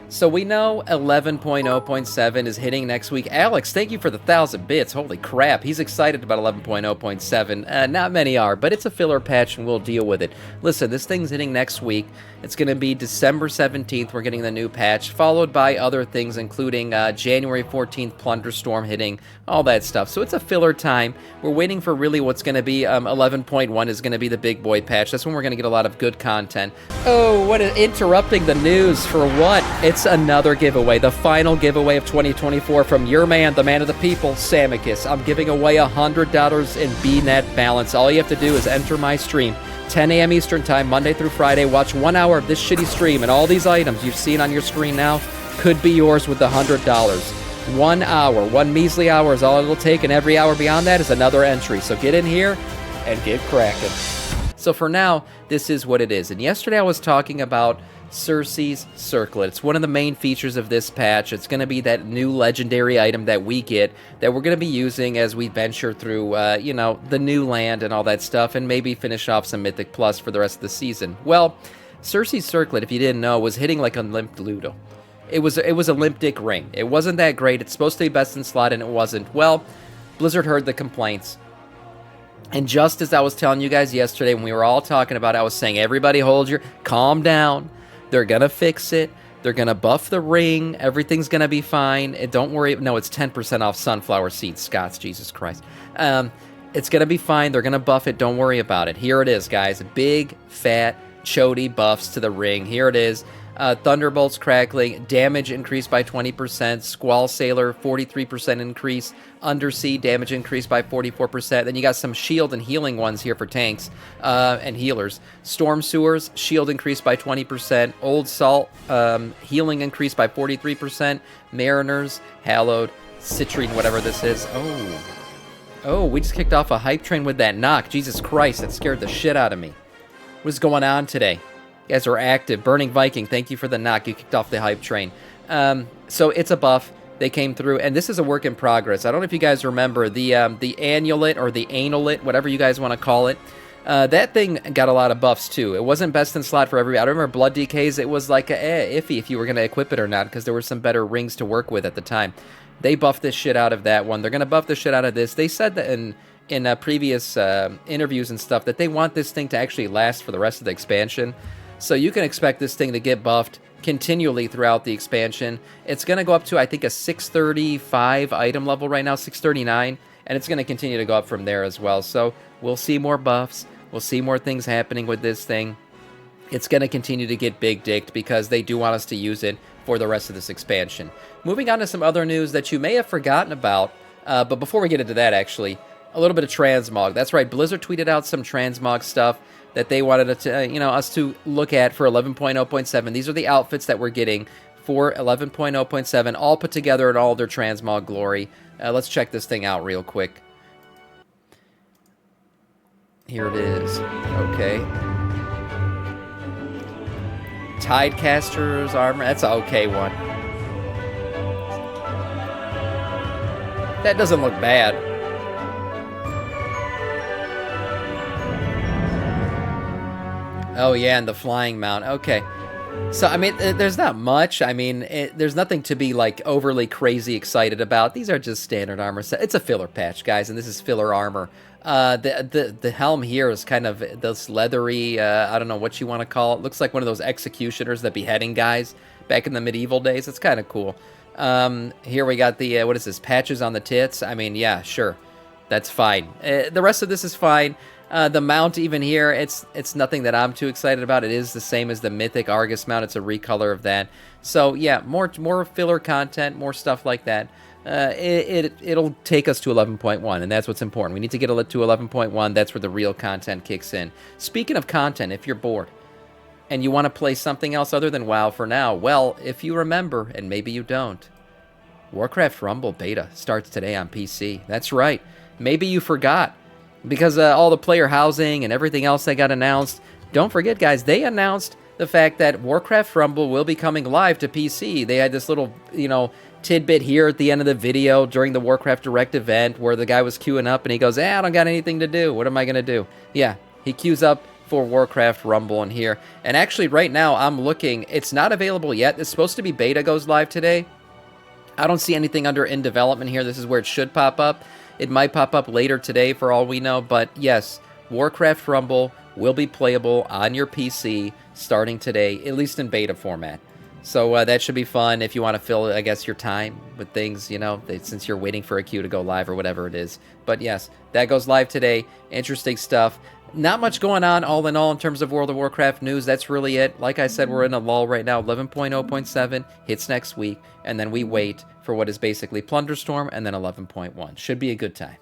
So we know 11.0.7 is hitting next week. Alex, thank you for the 1,000 bits. Holy crap, he's excited about 11.0.7. Not many are, but it's a filler patch and we'll deal with it. Listen, this thing's hitting next week. It's going to be December 17th. We're getting the new patch, followed by other things, including January 14th, Plunderstorm hitting, all that stuff. So it's a filler time. We're waiting for really what's going to be 11.1 is going to be the big boy patch. That's when we're going to get a lot of good content. Oh, what interrupting the news for what? It's another giveaway, the final giveaway of 2024 from your man, the man of the people, Samiccus. I'm giving away $100 in BNet balance. All you have to do is enter my stream. 10 a.m. Eastern Time, Monday through Friday. Watch 1 hour of this shitty stream, and all these items you've seen on your screen now could be yours with the $100. 1 hour, one measly hour is all it'll take, and every hour beyond that is another entry. So get in here and get cracking. So for now, this is what it is. And yesterday I was talking about Circe's Circlet. It's one of the main features of this patch. It's going to be that new legendary item that we get that we're going to be using as we venture through, the new land and all that stuff, and maybe finish off some Mythic Plus for the rest of the season. Well, Circe's Circlet, if you didn't know, was hitting like a limp Ludo. It was a limp dick ring. It wasn't that great. It's supposed to be best in slot, and it wasn't. Well, Blizzard heard the complaints. And just as I was telling you guys yesterday when we were all talking about it, I was saying, everybody calm down. They're going to fix it. They're going to buff the ring. Everything's going to be fine. And don't worry. No, it's 10% off sunflower seeds, Scots. Jesus Christ. It's going to be fine. They're going to buff it. Don't worry about it. Here it is, guys. Big, fat, chody buffs to the ring. Here it is. Thunderbolts crackling, damage increased by 20%, Squall Sailor 43% increase, Undersea damage increased by 44%. Then you got some shield and healing ones here for tanks and healers. Storm Sewers, shield increased by 20%, Old Salt healing increased by 43%, Mariners, Hallowed, Citrine, whatever this is. Oh, we just kicked off a hype train with that knock. Jesus Christ, that scared the shit out of me. What's going on today? You guys are active. Burning Viking, thank you for the knock. You kicked off the hype train. So it's a buff. They came through, and this is a work in progress. I don't know if you guys remember the annulet or the analet, whatever you guys want to call it. That thing got a lot of buffs too. It wasn't best in slot for everybody. I remember Blood DKs. It was like iffy if you were going to equip it or not, because there were some better rings to work with at the time. They buffed this shit out of that one. They're going to buff the shit out of this. They said that in previous interviews and stuff that they want this thing to actually last for the rest of the expansion. So you can expect this thing to get buffed continually throughout the expansion. It's going to go up to, I think, a 635 item level right now, 639, and it's going to continue to go up from there as well. So we'll see more buffs. We'll see more things happening with this thing. It's going to continue to get big dicked because they do want us to use it for the rest of this expansion. Moving on to some other news that you may have forgotten about, but before we get into that, actually, a little bit of transmog. That's right, Blizzard tweeted out some transmog stuff that they wanted us to look at for 11.0.7. These are the outfits that we're getting for 11.0.7, all put together in all their transmog glory. Let's check this thing out real quick. Here it is. Okay. Tidecaster's armor. That's an okay one. That doesn't look bad. Oh, yeah, and the flying mount. Okay. So, I mean, there's not much. I mean, there's nothing to be, like, overly crazy excited about. These are just standard armor sets. It's a filler patch, guys, and this is filler armor. The helm here is kind of this leathery, I don't know what you want to call it. Looks like one of those executioners, the beheading guys back in the medieval days. It's kind of cool. Here we got the, what is this, patches on the tits? I mean, yeah, sure. That's fine. The rest of this is fine. The mount even here, it's nothing that I'm too excited about. It is the same as the Mythic Argus mount. It's a recolor of that. So yeah, more filler content, more stuff like that. It'll take us to 11.1, and that's what's important. We need to get to 11.1. That's where the real content kicks in. Speaking of content, if you're bored and you want to play something else other than WoW for now, well, if you remember, and maybe you don't, Warcraft Rumble beta starts today on PC. That's right. Maybe you forgot. Because all the player housing and everything else that got announced, don't forget, guys, they announced the fact that Warcraft Rumble will be coming live to PC. They had this little, tidbit here at the end of the video during the Warcraft Direct event where the guy was queuing up and he goes, I don't got anything to do. What am I going to do? Yeah, he queues up for Warcraft Rumble in here. And actually, right now, I'm looking. It's not available yet. It's supposed to be beta goes live today. I don't see anything under in development here. This is where it should pop up. It might pop up later today for all we know. But yes, Warcraft Rumble will be playable on your PC starting today, at least in beta format. So that should be fun if you want to fill, I guess, your time with things, you know, since you're waiting for a queue to go live or whatever it is. But yes, that goes live today. Interesting stuff. Not much going on all in all in terms of World of Warcraft news. That's really it. Like I said, we're in a lull right now. 11.0.7 hits next week, and then we wait for what is basically Plunderstorm and then 11.1. Should be a good time.